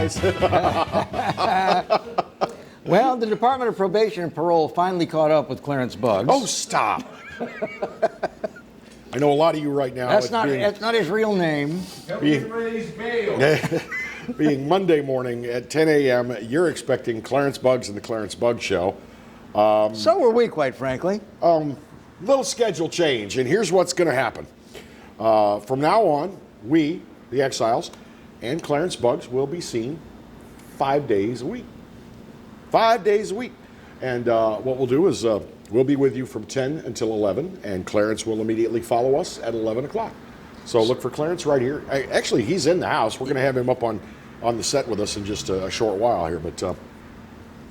guys. Well, the Department of Probation and Parole finally caught up with Clarence Buggs. Oh, stop. I know a lot of you right now. That's not his real name. Being Monday morning at 10 a.m., you're expecting Clarence Buggs and the Clarence Buggs Show. So were we, quite frankly. Little schedule change, and here's what's going to happen. From now on, we, the Exiles, and Clarence Buggs will be seen 5 days a week. 5 days a week. And what we'll do is we'll be with you from 10 until 11, and Clarence will immediately follow us at 11 o'clock. So look for Clarence right here. Actually, he's in the house. We're going to have him up on the set with us in just a short while here. But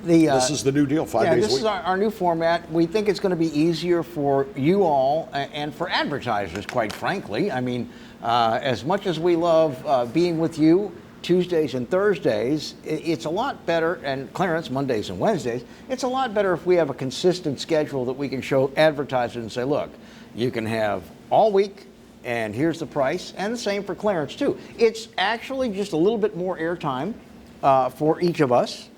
this is the new deal, 5 days a week. This is our new format. We think it's going to be easier for you all and for advertisers, quite frankly. I mean, as much as we love being with you Tuesdays and Thursdays, it's a lot better, and Clarence, Mondays and Wednesdays, it's a lot better if we have a consistent schedule that we can show advertisers and say, look, you can have all week, and here's the price, and the same for Clarence, too. It's actually just a little bit more airtime for each of us.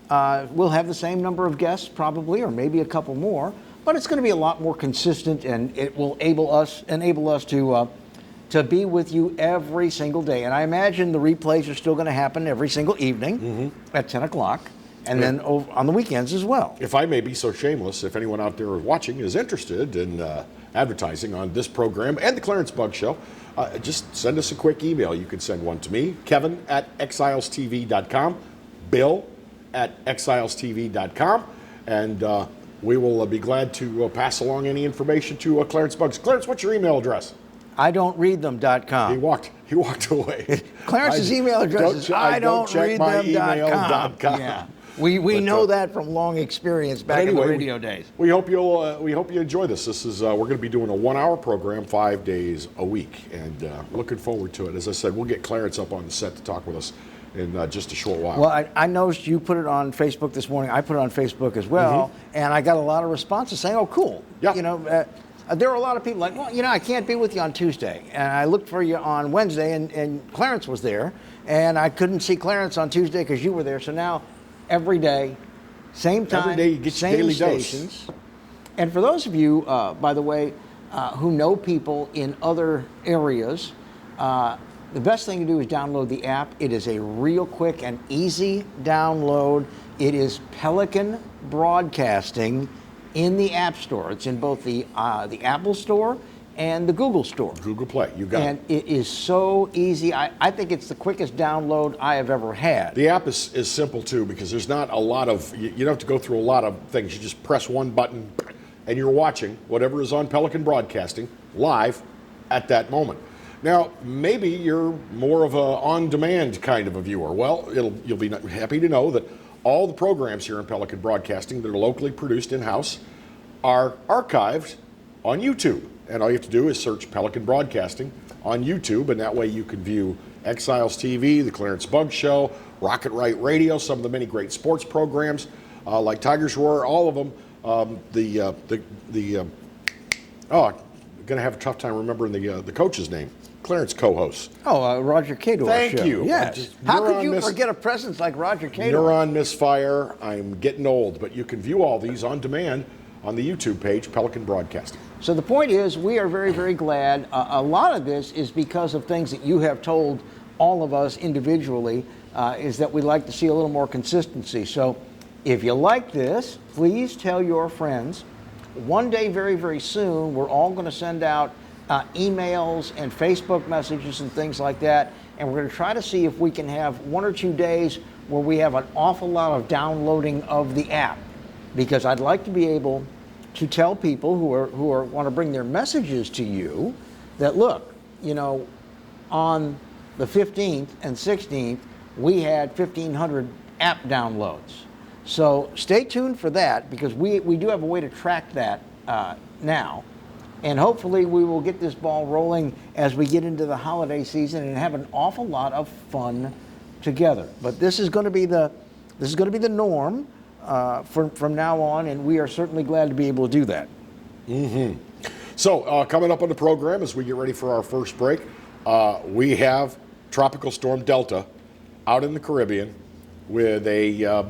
We'll have the same number of guests, probably, or maybe a couple more, but it's going to be a lot more consistent, and it will enable us to be with you every single day. And I imagine the replays are still going to happen every single evening at 10 o'clock, and then on the weekends as well. If I may be so shameless, if anyone out there watching is interested in advertising on this program and the Clarence Buggs Show, just send us a quick email. You can send one to me, Kevin@exilestv.com, Bill@exilestv.com, and we will be glad to pass along any information to Clarence Buggs. Clarence, what's your email address? IDon'tReadThem.com. He walked away. Clarence's email address is IDon'tReadThem.com. Yeah. We know that from long experience back in the radio days. We hope you enjoy this. This is we're going to be doing a 1 hour program 5 days a week, and looking forward to it. As I said, we'll get Clarence up on the set to talk with us in just a short while. Well, I noticed you put it on Facebook this morning. I put it on Facebook as well, and I got a lot of responses saying, "Oh, cool." Yeah. You know. There were a lot of people like, well, I can't be with you on Tuesday. And I looked for you on Wednesday, and Clarence was there. And I couldn't see Clarence on Tuesday because you were there. So now, every day, same time, every day you get same daily stations. Dose. And for those of you, by the way, who know people in other areas, the best thing to do is download the app. It is a real quick and easy download. It is Pelican Broadcasting in the App Store. It's in both the Apple Store and the Google Store. Google Play, you got it. And it is so easy. I think it's the quickest download I have ever had. The app is simple, too, because there's not a lot of, you don't have to go through a lot of things. You just press one button, and you're watching whatever is on Pelican Broadcasting live at that moment. Now, maybe you're more of a on-demand kind of a viewer. Well, you'll be happy to know that all the programs here in Pelican Broadcasting that are locally produced in-house are archived on YouTube. And all you have to do is search Pelican Broadcasting on YouTube, and that way you can view Exiles TV, the Clarence Buggs Show, Rocket Right Radio, some of the many great sports programs like Tigers Roar, all of them. I'm going to have a tough time remembering the coach's name. Clarence co-hosts. Oh, Roger Cador. Thank you. Yes. How could you forget a presence like Roger Cador? Neuron misfire. I'm getting old, but you can view all these on demand on the YouTube page, Pelican Broadcasting. So the point is, we are very, very glad. A lot of this is because of things that you have told all of us individually, is that we'd like to see a little more consistency. So if you like this, please tell your friends. One day, very, very soon, we're all going to send out emails and Facebook messages and things like that, and we're going to try to see if we can have 1 or 2 days where we have an awful lot of downloading of the app, because I'd like to be able to tell people who want to bring their messages to you that, look, on the 15th and 16th we had 1,500 app downloads. So stay tuned for that, because we do have a way to track that now. And hopefully we will get this ball rolling as we get into the holiday season and have an awful lot of fun together. But this is going to be the norm from now on, and we are certainly glad to be able to do that. So coming up on the program as we get ready for our first break, we have Tropical Storm Delta out in the Caribbean with a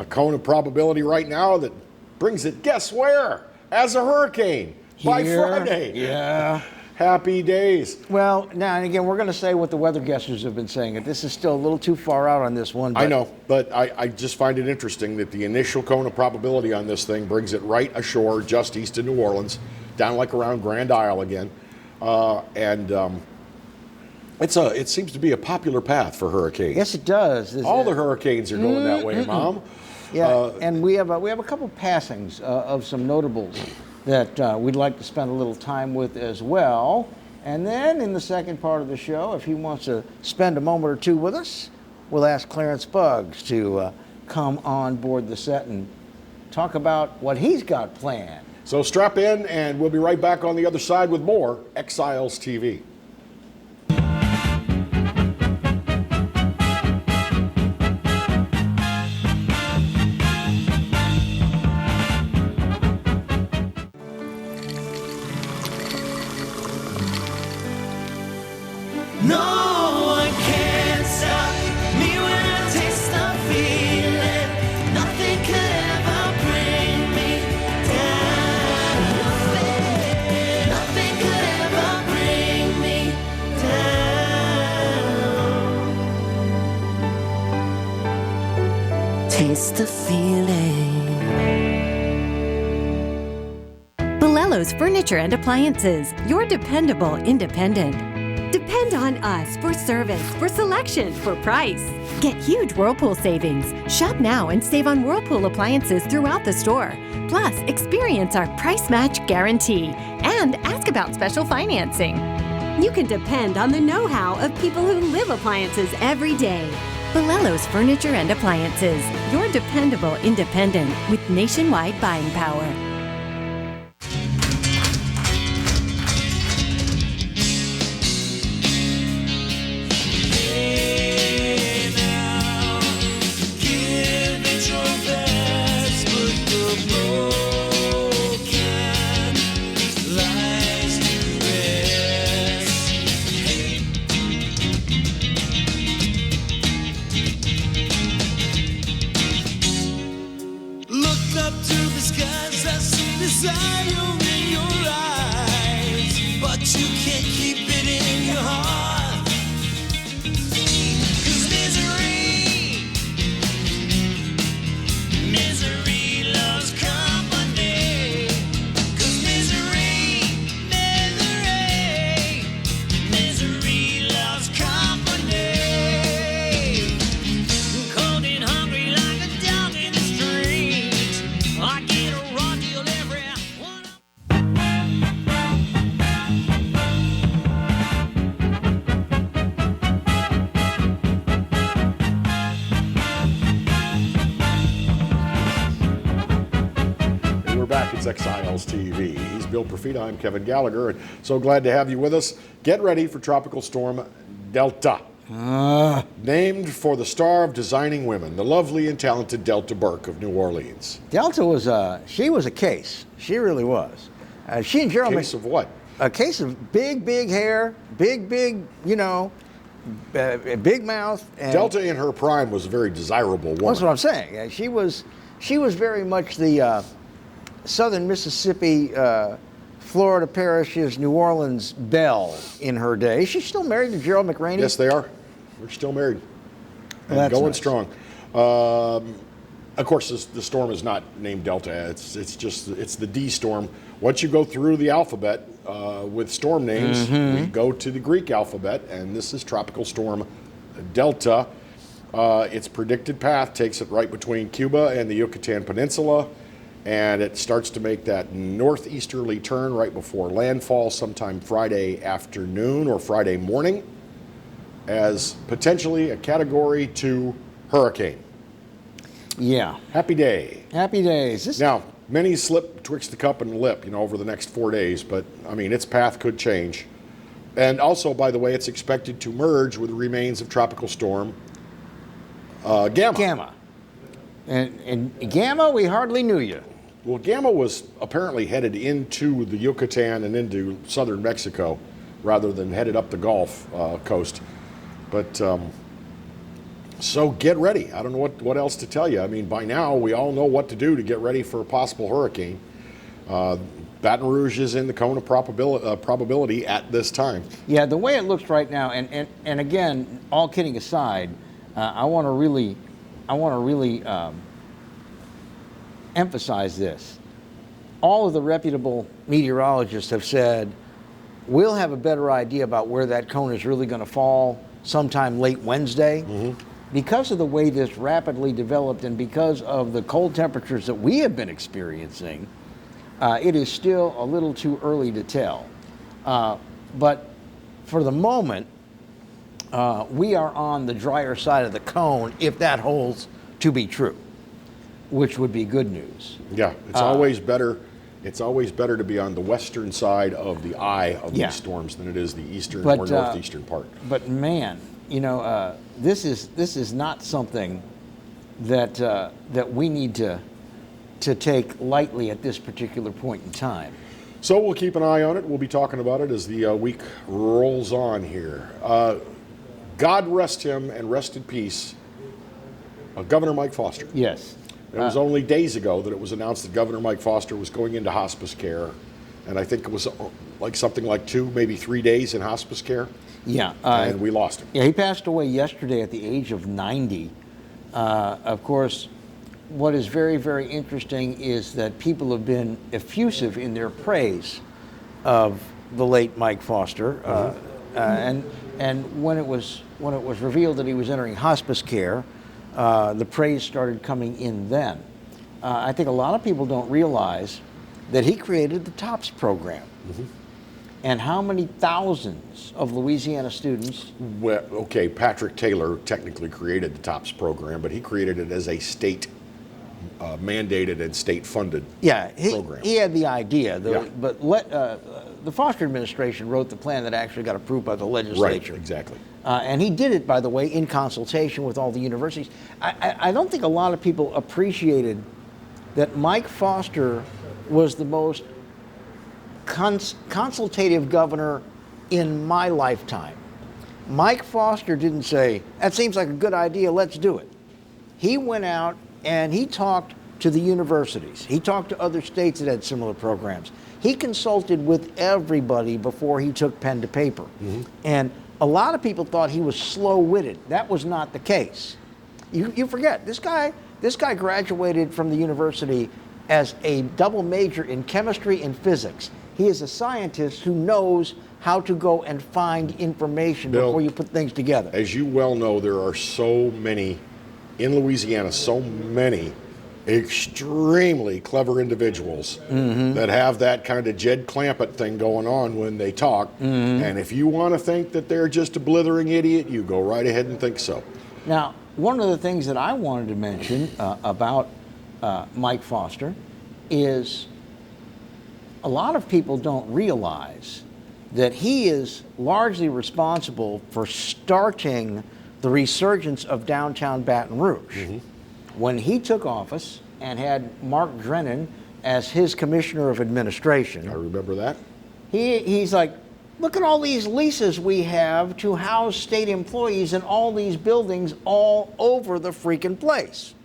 cone of probability right now that brings it, guess where? As a hurricane by Here? Friday. Yeah. Happy days. Well, now and again, we're going to say what the weather guessers have been saying. This is still a little too far out on this one. But I know, but I just find it interesting that the initial cone of probability on this thing brings it right ashore just east of New Orleans, down like around Grand Isle again. It seems to be a popular path for hurricanes. Yes, it does. All the hurricanes are going that way, Mom. Yeah, and we have a couple passings of some notables that we'd like to spend a little time with as well. And then in the second part of the show, if he wants to spend a moment or two with us, we'll ask Clarence Buggs to come on board the set and talk about what he's got planned. So strap in, and we'll be right back on the other side with more Exiles TV. No one can stop me when I taste the feeling. Nothing could ever bring me down. Nothing could ever bring me down. Taste the feeling. Bolello's Furniture and Appliances, your dependable independent. Depend on us for service, for selection, for price. Get huge Whirlpool savings. Shop now and save on Whirlpool appliances throughout the store. Plus, experience our price match guarantee and ask about special financing. You can depend on the know-how of people who live appliances every day. Bolello's Furniture and Appliances, your dependable independent with nationwide buying power. Exiles TV. He's Bill Profita. I'm Kevin Gallagher, and so glad to have you with us. Get ready for Tropical Storm Delta. Named for the star of designing women, the lovely and talented Delta Burke of New Orleans. Delta was she was a case. She really was. She and Gerald. Case of what? A case of big hair, big, big mouth. And Delta in her prime was a very desirable woman. That's what I'm saying. She was very much the Southern Mississippi, Florida Parish's New Orleans belle in her day. She's still married to Gerald McRaney. Yes, they are. They're still married. And That's going nice. strong. Of course, the storm is not named Delta. It's the D storm. Once you go through the alphabet with storm names, we go to the Greek alphabet, and this is Tropical Storm Delta. Its predicted path takes it right between Cuba and the Yucatan Peninsula, and it starts to make that northeasterly turn right before landfall sometime Friday afternoon or Friday morning as potentially a Category 2 hurricane. Yeah. Happy day. Happy days. Now, many slip twixt the cup and the lip, over the next 4 days, but, I mean, its path could change. And also, by the way, it's expected to merge with the remains of Tropical Storm Gamma. Gamma. And Gamma, we hardly knew you. Well, Gamma was apparently headed into the Yucatan and into southern Mexico rather than headed up the Gulf coast. But So get ready. I don't know what else to tell you. I mean, by now we all know what to do to get ready for a possible hurricane. Baton Rouge is in the cone of probability at this time. Yeah, the way it looks right now, and again, all kidding aside, I want to really emphasize this. All of the reputable meteorologists have said we'll have a better idea about where that cone is really going to fall sometime late Wednesday. Because of the way this rapidly developed and because of the cold temperatures that we have been experiencing, it is still a little too early to tell. But for the moment, we are on the drier side of the cone if that holds to be true, which would be good news. Yeah, it's always better. It's always better to be on the western side of the eye of these storms than it is the eastern or northeastern part. But man, you know, this is not something that we need to take lightly at this particular point in time. So we'll keep an eye on it. We'll be talking about it as the week rolls on here. God rest him and rest in peace, Governor Mike Foster. Yes. It was only days ago that it was announced that Governor Mike Foster was going into hospice care, and I think it was like something like 2, maybe 3 days in hospice care. Yeah. And we lost him. Yeah, he passed away yesterday at the age of 90. Of course, what is very, very interesting is that people have been effusive in their praise of the late Mike Foster, and when it was revealed that he was entering hospice care, the praise started coming in then. I think a lot of people don't realize that he created the TOPS program. And how many thousands of Louisiana students? Well, okay, Patrick Taylor technically created the TOPS program, but he created it as a state mandated and state-funded program. He had the idea, but the Foster administration wrote the plan that actually got approved by the legislature. Right, exactly. And he did it, by the way, in consultation with all the universities. I don't think a lot of people appreciated that Mike Foster was the most consultative governor in my lifetime. Mike Foster didn't say, that seems like a good idea, let's do it. He went out and he talked to the universities. He talked to other states that had similar programs. He consulted with everybody before he took pen to paper. And a lot of people thought he was slow-witted. That was not the case. You forget, this guy graduated from the university as a double major in chemistry and physics. He is a scientist who knows how to go and find information before you put things together. As you well know, there are so many, in Louisiana, so many extremely clever individuals that have that kind of Jed Clampett thing going on when they talk. And if you want to think that they're just a blithering idiot, you go right ahead and think so. Now, one of the things that I wanted to mention about Mike Foster is a lot of people don't realize that he is largely responsible for starting the resurgence of downtown Baton Rouge. When he took office and had Mark Drennan as his commissioner of administration. I remember that. He's like, look at all these leases we have to house state employees in all these buildings all over the freaking place.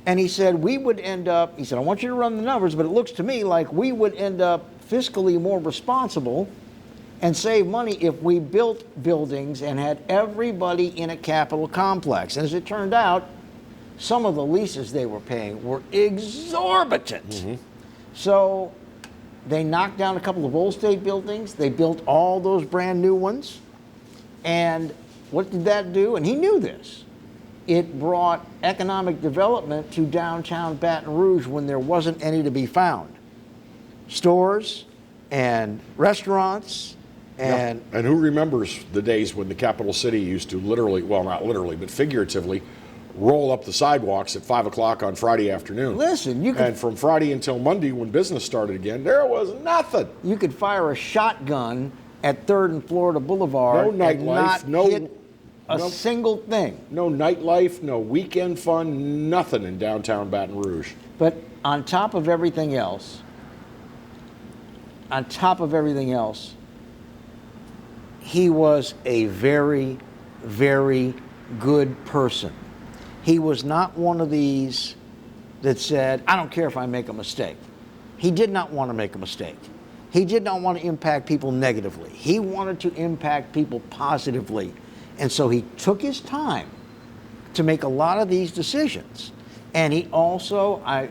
And he said, we would end up, he said, I want you to run the numbers, but it looks to me like we would end up fiscally more responsible and save money if we built buildings and had everybody in a Capitol complex. And as it turned out, some of the leases they were paying were exorbitant. So they knocked down a couple of old state buildings. They built all those brand new ones. And what did that do? And he knew this. It brought economic development to downtown Baton Rouge when there wasn't any to be found. Stores and restaurants and... And who remembers the days when the capital city used to literally, well, not literally, but figuratively, roll up the sidewalks at 5 o'clock on Friday afternoon. Listen, you could... And from Friday until Monday, when business started again, there was nothing. You could fire a shotgun at 3rd and Florida Boulevard No and nightlife, not hit a single thing. No nightlife, no weekend fun, nothing in downtown Baton Rouge. But on top of everything else, he was a very, very good person. He was not one of these that said, I don't care if I make a mistake. He did not want to make a mistake. He did not want to impact people negatively. He wanted to impact people positively. And so he took his time to make a lot of these decisions. And he also, I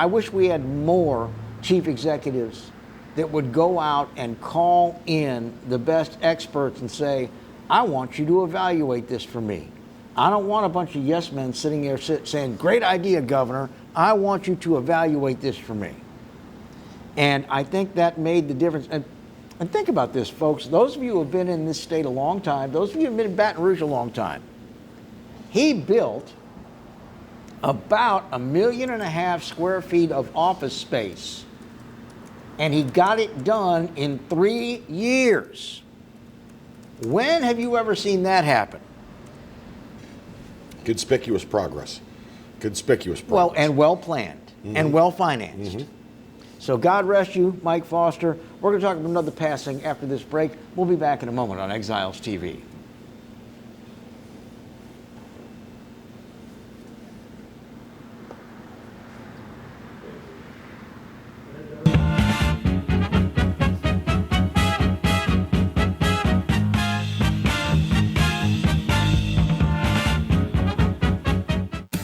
wish we had more chief executives that would go out and call in the best experts and say, I want you to evaluate this for me. I don't want a bunch of yes men sitting there saying, great idea, Governor. I want you to evaluate this for me. And I think that made the difference. And think about this, folks. Those of you who have been in this state a long time, those of you who have been in Baton Rouge a long time, he built about 1.5 million square feet of office space. And he got it done in 3 years. When have you ever seen that happen? Conspicuous progress. Conspicuous progress. Well, and well planned and well financed. So God rest you, Mike Foster. We're going to talk about another passing after this break. We'll be back in a moment on Exiles TV.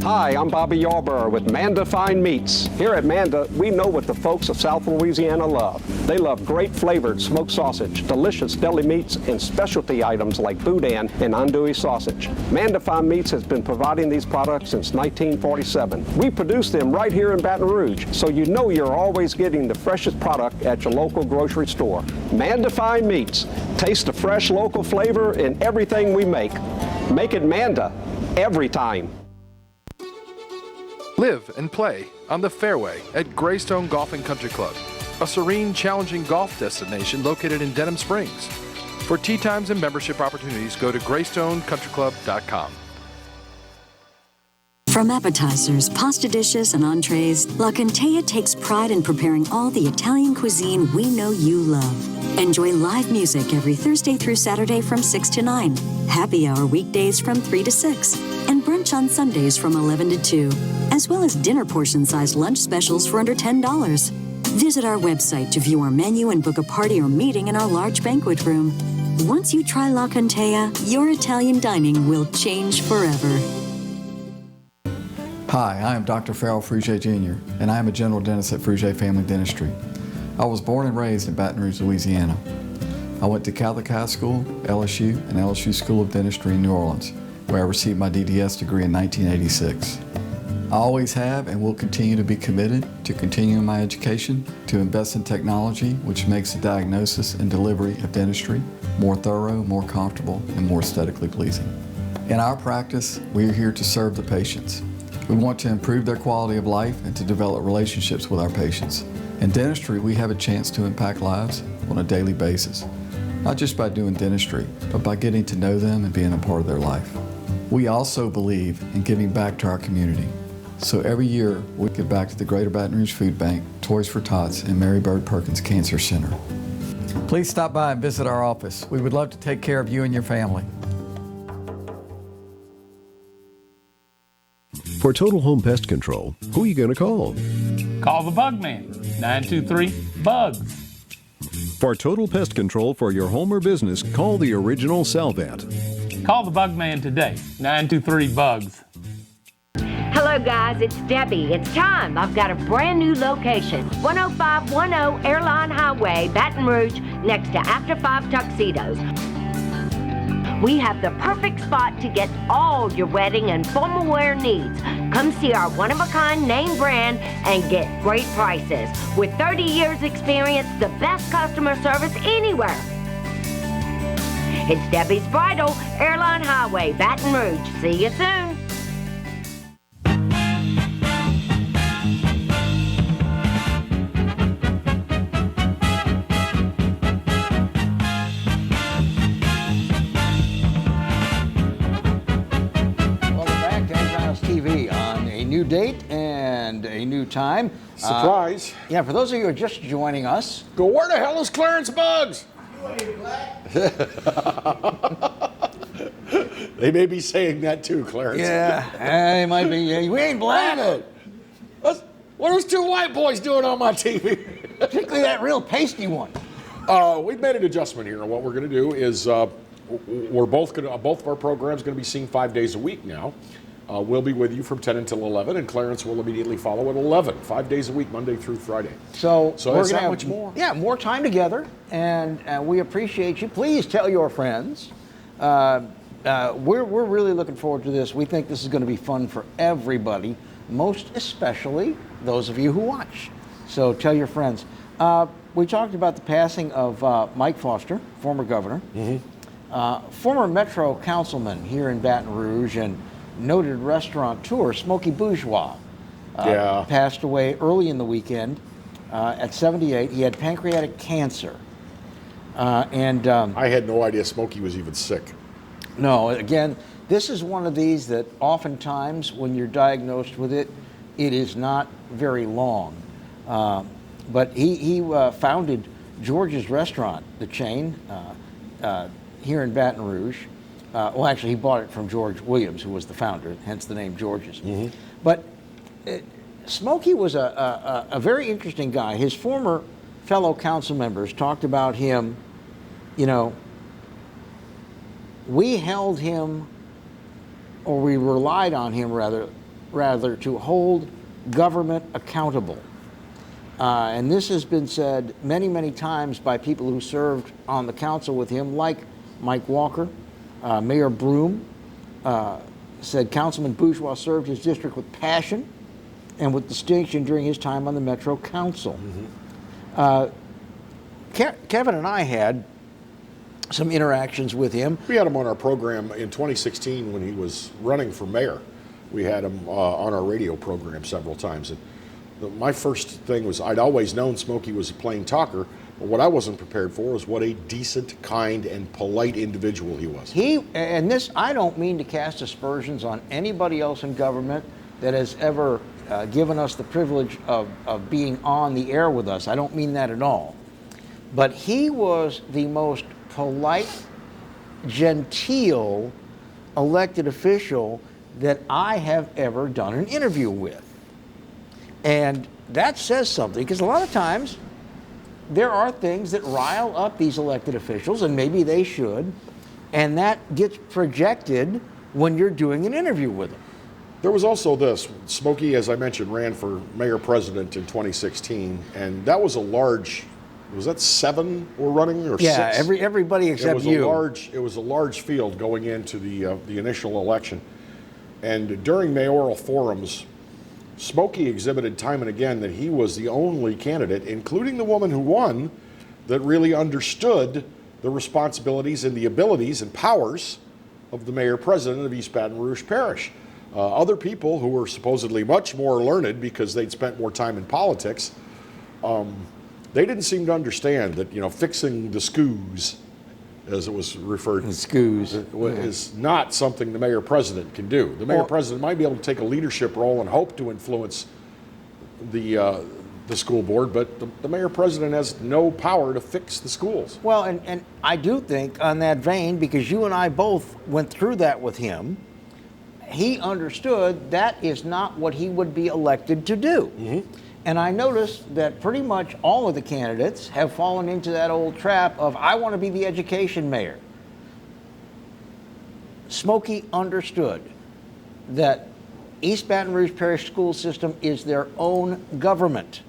Hi, I'm Bobby Yarborough with Manda Fine Meats. Here at Manda, we know what the folks of South Louisiana love. They love great flavored smoked sausage, delicious deli meats, and specialty items like boudin and andouille sausage. Manda Fine Meats has been providing these products since 1947. We produce them right here in Baton Rouge, so you know you're always getting the freshest product at your local grocery store. Manda Fine Meats. Taste the fresh local flavor in everything we make. Make it Manda every time. Live and play on the fairway at Greystone Golf and Country Club, a serene, challenging golf destination located in Denham Springs. For tee times and membership opportunities, go to greystonecountryclub.com. From appetizers, pasta dishes, and entrees, La Cantea takes pride in preparing all the Italian cuisine we know you love. Enjoy live music every Thursday through Saturday from 6 to 9, happy hour weekdays from 3 to 6, and brunch on Sundays from 11 to 2, as well as dinner portion-sized lunch specials for under $10. Visit our website to view our menu and book a party or meeting in our large banquet room. Once you try La Cantea, your Italian dining will change forever. Hi, I am Dr. Farrell Frugier Jr., and I am a general dentist at Frugier Family Dentistry. I was born and raised in Baton Rouge, Louisiana. I went to Catholic High School, LSU, and LSU School of Dentistry in New Orleans, where I received my DDS degree in 1986. I always have and will continue to be committed to continuing my education, to invest in technology which makes the diagnosis and delivery of dentistry more thorough, more comfortable, and more aesthetically pleasing. In our practice, we are here to serve the patients. We want to improve their quality of life and to develop relationships with our patients. In dentistry, we have a chance to impact lives on a daily basis, not just by doing dentistry, but by getting to know them and being a part of their life. We also believe in giving back to our community. So every year, we give back to the Greater Baton Rouge Food Bank, Toys for Tots, and Mary Bird Perkins Cancer Center. Please stop by and visit our office. We would love to take care of you and your family. For Total Home Pest Control, who are you going to call? Call the Bug Man, 923-BUGS. For total pest control for your home or business, call the original Salvat. Call the Bug Man today, 923-BUGS. Hello guys, it's Debbie. It's time. I've got a brand new location, 10510 Airline Highway, Baton Rouge, next to After 5 Tuxedos. We have the perfect spot to get all your wedding and formal wear needs. Come see our one-of-a-kind name brand and get great prices. With 30 years experience, the best customer service anywhere. It's Debbie's Bridal, Airline Highway, Baton Rouge. See you soon. New date and a new time. Surprise. Yeah, for those of you who are just joining us. Go, where the hell is Clarence Buggs? They may be saying that too, Clarence. Yeah, it might be. We ain't blaming it. What are those two white boys doing on my TV? Particularly that real pasty one. We've made an adjustment here, and what we're going to do is we're both of our programs going to be seen 5 days a week now. We'll be with you from 10 until 11, and Clarence will immediately follow at 11, 5 days a week, Monday through Friday. So we're that's going to not have much more. Yeah, more time together, and we appreciate you. Please tell your friends. We're really looking forward to this. We think this is going to be fun for everybody, most especially those of you who watch. So tell your friends. We talked about the passing of Mike Foster, former governor, former Metro councilman here in Baton Rouge, and noted restaurateur Smokey Bourgeois passed away early in the weekend at 78. He had pancreatic cancer. I had no idea Smokey was even sick. No, again, this is one of these that oftentimes when you're diagnosed with it, it is not very long. But he founded George's Restaurant, the chain, here in Baton Rouge. Well, actually, he bought it from George Williams, who was the founder, hence the name George's. But Smokey was a very interesting guy. His former fellow council members talked about him, you know, we held him, or we relied on him rather to hold government accountable. And this has been said many, many times by people who served on the council with him, like Mike Walker. Mayor Broom said Councilman Bourgeois served his district with passion and with distinction during his time on the Metro Council. Kevin and I had some interactions with him. We had him on our program in 2016 when he was running for mayor. We had him on our radio program several times. And my first thing was I'd always known Smokey was a plain talker, but what I wasn't prepared for was what a decent, kind, and polite individual he was. And this, I don't mean to cast aspersions on anybody else in government that has ever given us the privilege of being on the air with us. I don't mean that at all. But he was the most polite, genteel elected official that I have ever done an interview with. And that says something, because a lot of times there are things that rile up these elected officials, and maybe they should, and that gets projected when you're doing an interview with them. There was also this. Smokey, as I mentioned, ran for mayor president in 2016, and that was a large, was that 7 were running or 6? Yeah, everybody except you. It was a large field going into the initial election. And during mayoral forums, Smokey exhibited time and again that he was the only candidate, including the woman who won, that really understood the responsibilities and the abilities and powers of the mayor-president of East Baton Rouge Parish. Other people who were supposedly much more learned because they'd spent more time in politics, they didn't seem to understand that, you know, fixing the scoos, as it was referred to, is not something the mayor-president can do. The mayor-president might be able to take a leadership role and hope to influence the school board, but the mayor-president has no power to fix the schools. Well, and I do think on that vein, because you and I both went through that with him, he understood that is not what he would be elected to do. And I noticed that pretty much all of the candidates have fallen into that old trap of, I want to be the education mayor. Smokey understood that East Baton Rouge Parish School System is their own government.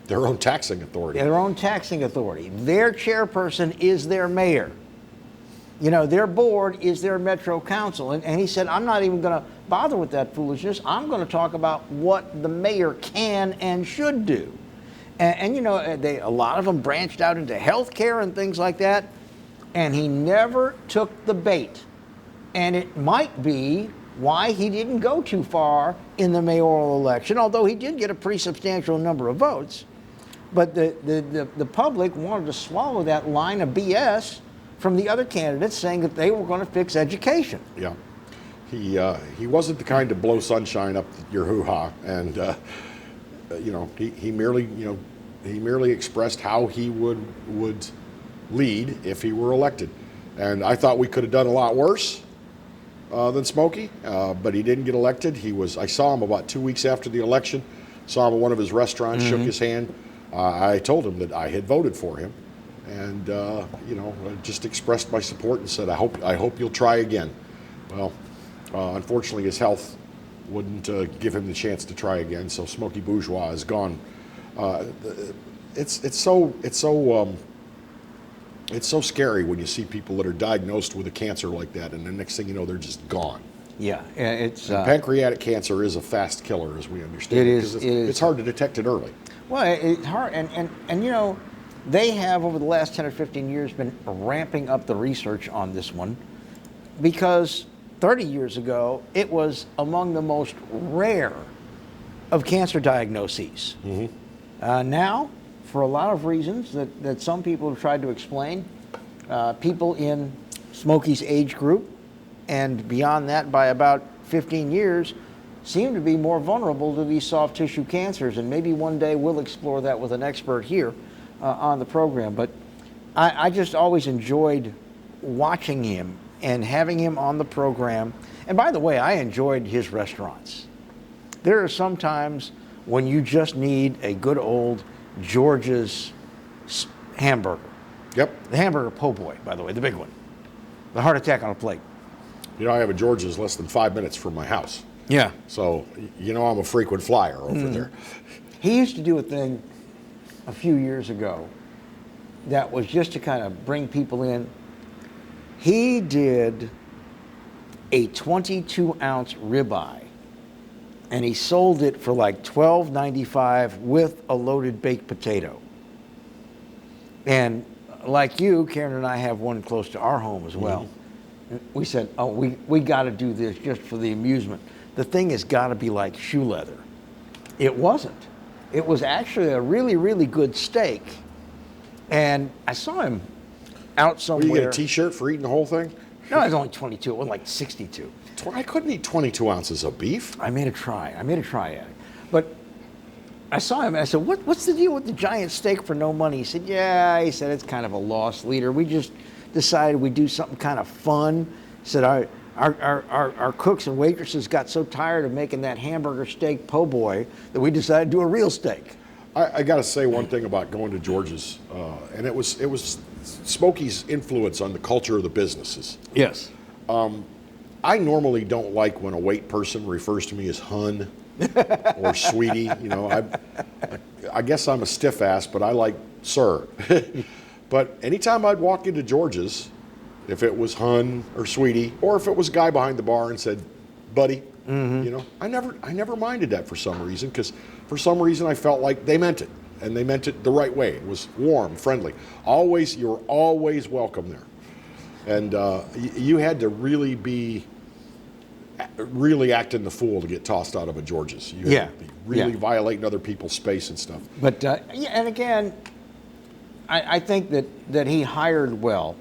Their own taxing authority. Their own taxing authority. Their chairperson is their mayor. You know, their board is their Metro Council. And he said, I'm not even going to bother with that foolishness. I'm going to talk about what the mayor can and should do. And you know, a lot of them branched out into health care and things like that. And he never took the bait. And it might be why he didn't go too far in the mayoral election, although he did get a pretty substantial number of votes. But the public wanted to swallow that line of BS from the other candidates saying that they were going to fix education. Yeah, he wasn't the kind to blow sunshine up your hoo-ha, and you know, he merely expressed how he would lead if he were elected. And I thought we could have done a lot worse, than Smokey, but he didn't get elected. I saw him about 2 weeks after the election. Saw him at one of his restaurants, shook his hand. I told him that I had voted for him, and just expressed my support and said, I hope you'll try again. Well, unfortunately, his health wouldn't give him the chance to try again. So Smokey Bourgeois is gone. It's so scary when you see people that are diagnosed with a cancer like that, and the next thing you know, they're just gone. Yeah, it's pancreatic cancer is a fast killer, as we understand. It is. It's hard to detect it early. Well, it's hard, and they have over the last 10 or 15 years been ramping up the research on this one, because 30 years ago it was among the most rare of cancer diagnoses. Now, for a lot of reasons that some people have tried to explain, people in Smokey's age group and beyond that by about 15 years seem to be more vulnerable to these soft tissue cancers, and maybe one day we'll explore that with an expert here on the program. But I just always enjoyed watching him and having him on the program. And by the way, I enjoyed his restaurants. There are some times when you just need a good old George's hamburger. Yep. The hamburger po' boy, by the way, the big one. The heart attack on a plate. I have a George's less than 5 minutes from my house. Yeah. So, I'm a frequent flyer over there. He used to do a thing a few years ago that was just to kind of bring people in. He did a 22-ounce ribeye, and he sold it for like $12.95 with a loaded baked potato. And like you, Karen and I have one close to our home as well. We said, we got to do this just for the amusement. The thing has got to be like shoe leather. It wasn't. It was actually a really, really good steak. And I saw him out somewhere. Will you get a T-shirt for eating the whole thing? No, it was only 22. It wasn't like 62. I couldn't eat 22 ounces of beef. I made a try at it. But I saw him and I said, what's the deal with the giant steak for no money? He said, he said, it's kind of a loss leader. We just decided we'd do something kind of fun. He said, our cooks and waitresses got so tired of making that hamburger steak po' boy that we decided to do a real steak. I got to say one thing about going to George's, and it was Smokey's influence on the culture of the businesses. Yes. I normally don't like when a wait person refers to me as hun or sweetie. I guess I'm a stiff ass, but I like sir. But anytime I'd walk into George's, if it was hun or sweetie, or if it was a guy behind the bar and said, buddy, I never minded that for some reason, because for some reason I felt like they meant it, and they meant it the right way. It was warm, friendly. You're always welcome there. And you had to really acting the fool to get tossed out of a George's. You had to be really violating other people's space and stuff. But, and again, I think that he hired well.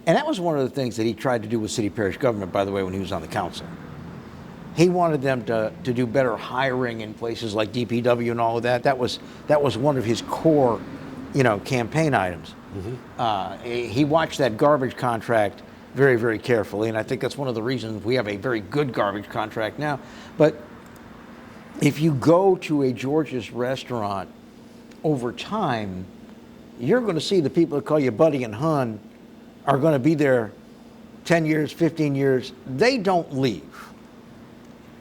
And that was one of the things that he tried to do with city parish government, by the way, when he was on the council. He wanted them to do better hiring in places like DPW and all of that. That was one of his core, campaign items. He watched that garbage contract very, very carefully, and I think that's one of the reasons we have a very good garbage contract now. But if you go to a George's restaurant over time, you're going to see the people that call you buddy and hun are going to be there 10 years, 15 years. They don't leave.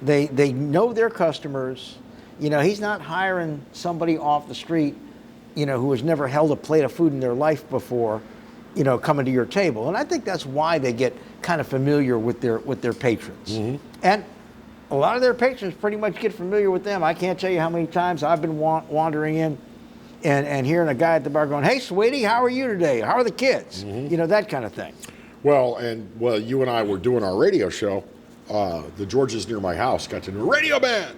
They know their customers. He's not hiring somebody off the street, who has never held a plate of food in their life before, coming to your table. And I think that's why they get kind of familiar with their patrons. And a lot of their patrons pretty much get familiar with them. I can't tell you how many times I've been wandering in and hearing a guy at the bar going, hey, sweetie, how are you today? How are the kids? That kind of thing. Well, you and I were doing our radio show. The George's near my house got to know radio band.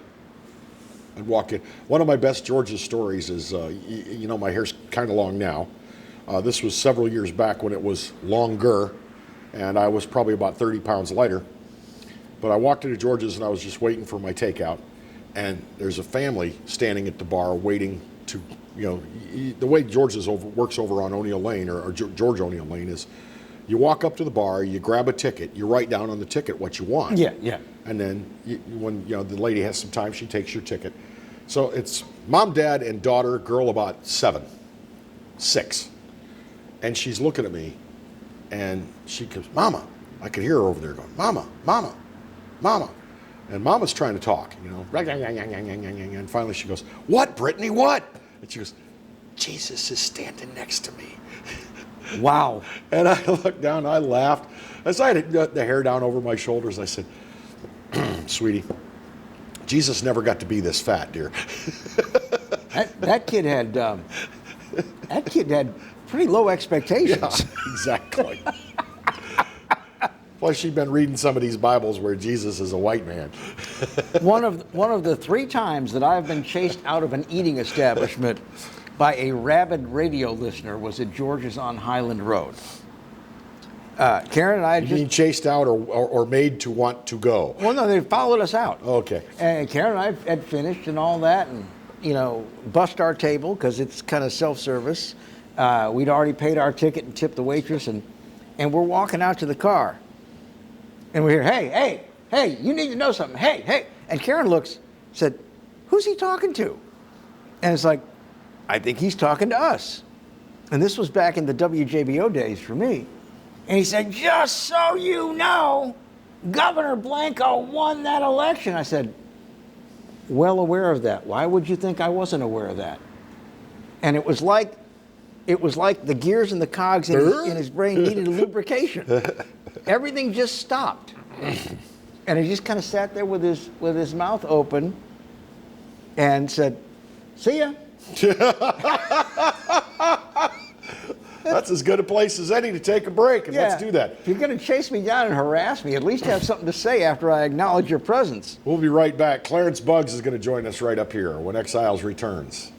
I'd walk in. One of my best George's stories is, my hair's kind of long now. This was several years back when it was longer, and I was probably about 30 pounds lighter. But I walked into George's and I was just waiting for my takeout, and there's a family standing at the bar waiting to, the way George's works over on O'Neill Lane, or George O'Neill Lane, is You walk up to the bar, you grab a ticket, you write down on the ticket what you want. Yeah, yeah. And then when the lady has some time, she takes your ticket. So it's mom, dad, and daughter, girl about 6. And she's looking at me, and she goes, Mama. I could hear her over there going, Mama, Mama, Mama. And Mama's trying to talk, and finally she goes, What, Brittany, what? And she goes, Jesus is standing next to me. Wow. And I looked down, I laughed. As I had the hair down over my shoulders, I said, Sweetie, Jesus never got to be this fat, dear. That kid had pretty low expectations. Yeah, exactly. Plus, she'd been reading some of these Bibles where Jesus is a white man. One of the 3 times that I've been chased out of an eating establishment by a rabid radio listener was at George's on Highland Road. Karen and I You mean chased out or made to want to go? Well, no, they followed us out. Okay. And Karen and I had finished and all that, and bussed our table because it's kind of self-service. We'd already paid our ticket and tipped the waitress, and we're walking out to the car. And we hear, hey, you need to know something. Hey. And Karen said, who's he talking to? And it's like, I think he's talking to us. And this was back in the WJBO days for me. And he said, just so you know, Governor Blanco won that election. I said, well aware of that. Why would you think I wasn't aware of that? And it was like the gears and the cogs in his brain needed a lubrication. Everything just stopped. And he just kind of sat there with his mouth open and said, see ya. That's as good a place as any to take a break, and let's do that. If you're going to chase me down and harass me, at least have something to say after I acknowledge your presence. We'll be right back. Clarence Buggs is going to join us right up here when Exiles returns.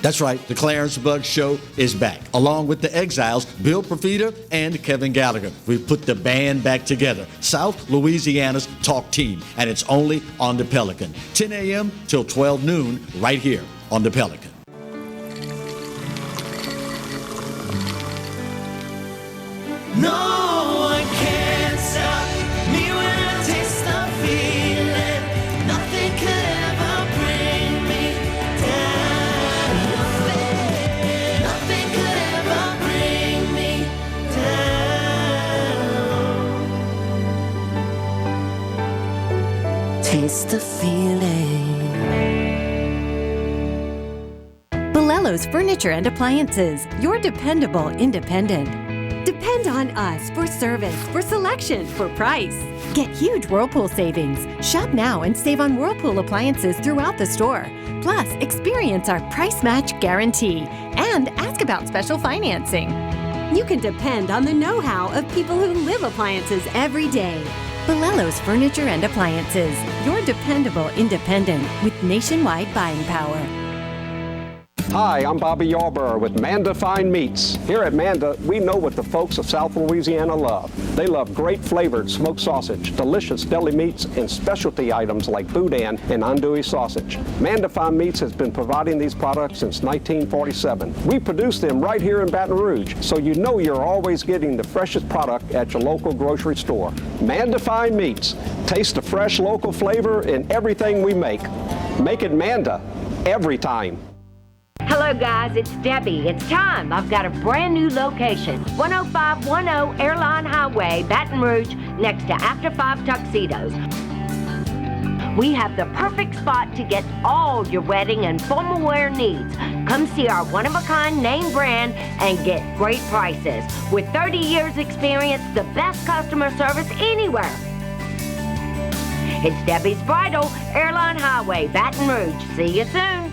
That's right, the Clarence Buggs Show is back, along with the Exiles, Bill Profita and Kevin Gallagher. We've put the band back together, South Louisiana's talk team, and it's only on the Pelican. 10 a.m. till 12 noon, right here on the Pelican. No one can stop me when I taste the feeling. Nothing could ever bring me down. Nothing could ever bring me down. Taste the feeling. Bellello's Furniture and Appliances, your dependable independent. Depend on us for service, for selection, for price. Get huge Whirlpool savings. Shop now and save on Whirlpool appliances throughout the store. Plus, experience our price match guarantee and ask about special financing. You can depend on the know-how of people who live appliances every day. Bellello's Furniture and Appliances, your dependable independent with nationwide buying power. Hi, I'm Bobby Yarborough with Manda Fine Meats. Here at Manda, we know what the folks of South Louisiana love. They love great flavored smoked sausage, delicious deli meats, and specialty items like boudin and andouille sausage. Manda Fine Meats has been providing these products since 1947. We produce them right here in Baton Rouge, so you know you're always getting the freshest product at your local grocery store. Manda Fine Meats. Taste the fresh local flavor in everything we make. Make it Manda every time. Hello guys, it's Debbie. It's time. I've got a brand new location. 10510 Airline Highway, Baton Rouge, next to After 5 Tuxedos. We have the perfect spot to get all your wedding and formal wear needs. Come see our one-of-a-kind name brand and get great prices. With 30 years experience, the best customer service anywhere. It's Debbie's Bridal, Airline Highway, Baton Rouge. See you soon.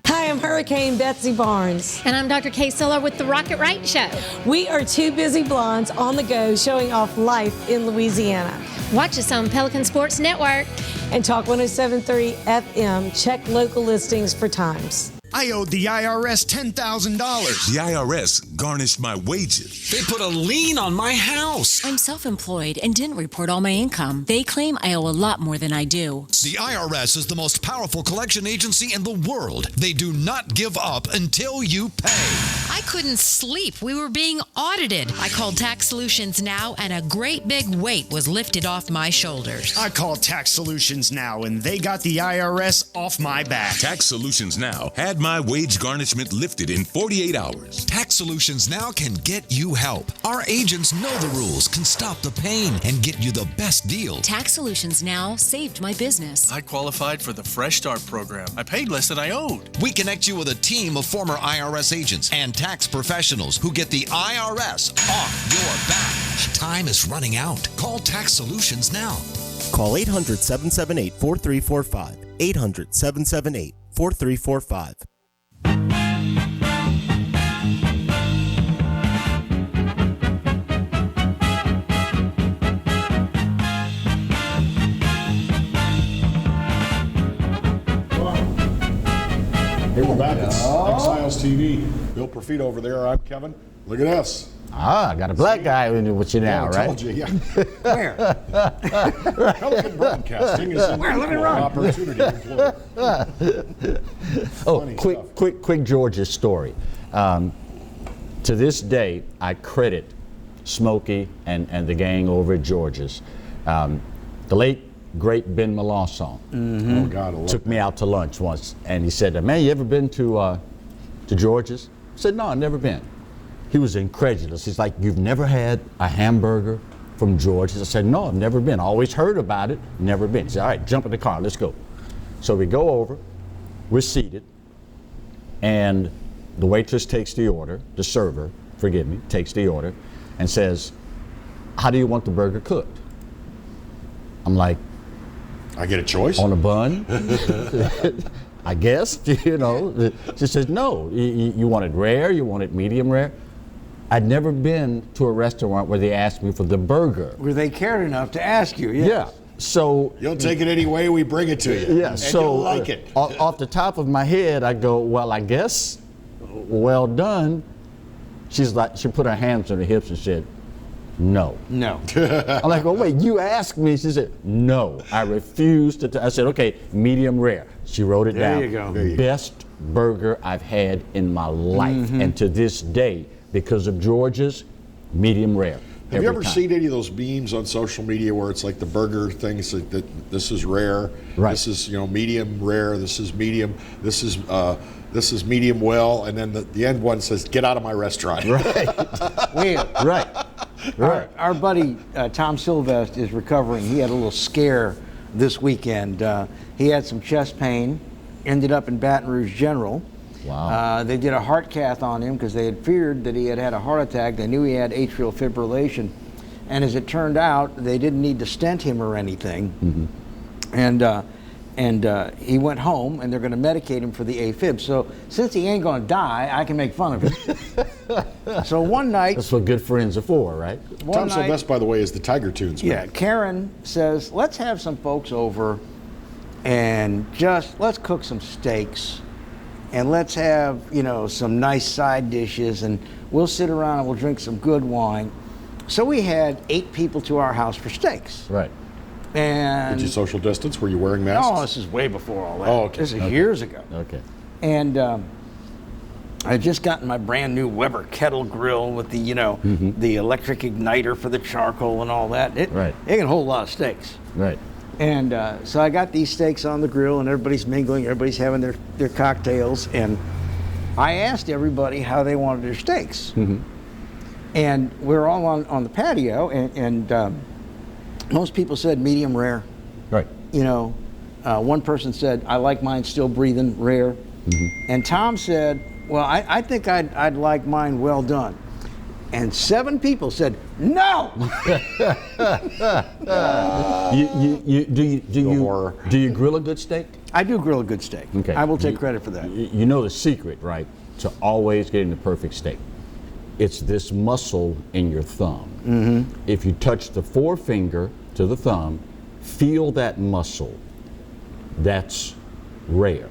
Hi, I'm Hurricane Betsy Barnes. And I'm Dr. Kay Siller with the Rocket Right Show. We are two busy blondes on the go showing off life in Louisiana. Watch us on Pelican Sports Network. And Talk 107.3 FM. Check local listings for times. I owed the IRS $10,000. The IRS garnished my wages. They put a lien on my house. I'm self-employed and didn't report all my income. They claim I owe a lot more than I do. The IRS is the most powerful collection agency in the world. They do not give up until you pay. I couldn't sleep. We were being audited. I called Tax Solutions Now, and a great big weight was lifted off my shoulders. I called Tax Solutions Now, and they got the IRS off my back. Tax Solutions Now had my wage garnishment lifted in 48 hours. Tax Solutions Now can get you help. Our agents know the rules, can stop the pain, and get you the best deal. Tax Solutions Now saved my business. I qualified for the Fresh Start program. I paid less than I owed. We connect you with a team of former IRS agents and tax professionals who get the IRS off your back. Time is running out. Call Tax Solutions now. Call 800-778-4345. 800-778-4345. Hey, we're back. It's Exiles TV. Bill Profito over there. I'm Kevin. Look at us. I got a black guy with you now, I right? told you, yeah. Where? Pelican Broadcasting is an equal opportunity employer. Oh, quick George's story. To this day, I credit Smokey and the gang over at George's. The late, great Ben Melanson Oh, God, I love took me out to lunch once, and he said, man, you ever been to George's? I said, no, I've never been. He was incredulous. He's like, you've never had a hamburger from George's? I said, no, I've never been. I always heard about it, never been. He said, all right, jump in the car, let's go. So we go over, we're seated, and the waitress takes the order, the server, forgive me, takes the order, and says, how do you want the burger cooked? I'm like, I get a choice? On a bun? I guess, you know. She says, no, you want it rare, you want it medium rare? I'd never been to a restaurant where they asked me for the burger. Where they cared enough to ask you, yes. Yeah. So you'll take it any way we bring it to you. Yeah. And So you'll like it. Off the top of my head, I go, well, I guess, well done. She's like, she put her hands on her hips and said, no. No. I'm like, well, wait, you asked me. She said, no. I refused to. I said, okay, medium rare. She wrote it down. There you go. Best burger I've had in my life. And to this day, because of George's, medium rare. Have you ever seen any of those memes on social media where it's like the burger things that this is rare, right. This is medium rare, this is medium, this is medium well, and then the end one says get out of my restaurant. Right. Right. Our buddy Tom Sylvester is recovering. He had a little scare this weekend. He had some chest pain, ended up in Baton Rouge General. Wow. They did a heart cath on him because they had feared that he had had a heart attack. They knew he had atrial fibrillation. And as it turned out, they didn't need to stent him or anything. And he went home, and they're going to medicate him for the AFib. So since he ain't going to die, I can make fun of him. So one night... That's what good friends are for, right? Tom Sylvester, by the way, is the Tiger Tunes man. Yeah, Karen says, let's have some folks over and just let's cook some steaks. And let's have, some nice side dishes, and we'll sit around and we'll drink some good wine. So we had 8 people to our house for steaks. Right. And did you social distance? Were you wearing masks? No, this is way before all that. Oh, okay. This is years ago. Okay. And I had just gotten my brand new Weber kettle grill with the, the electric igniter for the charcoal and all that. It can hold a lot of steaks. Right. And so I got these steaks on the grill, and everybody's mingling, everybody's having their cocktails, and I asked everybody how they wanted their steaks. And we're all on the patio, and most people said medium rare. Right. One person said, I like mine still breathing, rare. And Tom said, well, I think I'd like mine well done. And 7 people said, no! Do you grill a good steak? I do grill a good steak. Okay. I will take credit for that. You know the secret, right, to always getting the perfect steak. It's this muscle in your thumb. If you touch the forefinger to the thumb, feel that muscle. That's rare.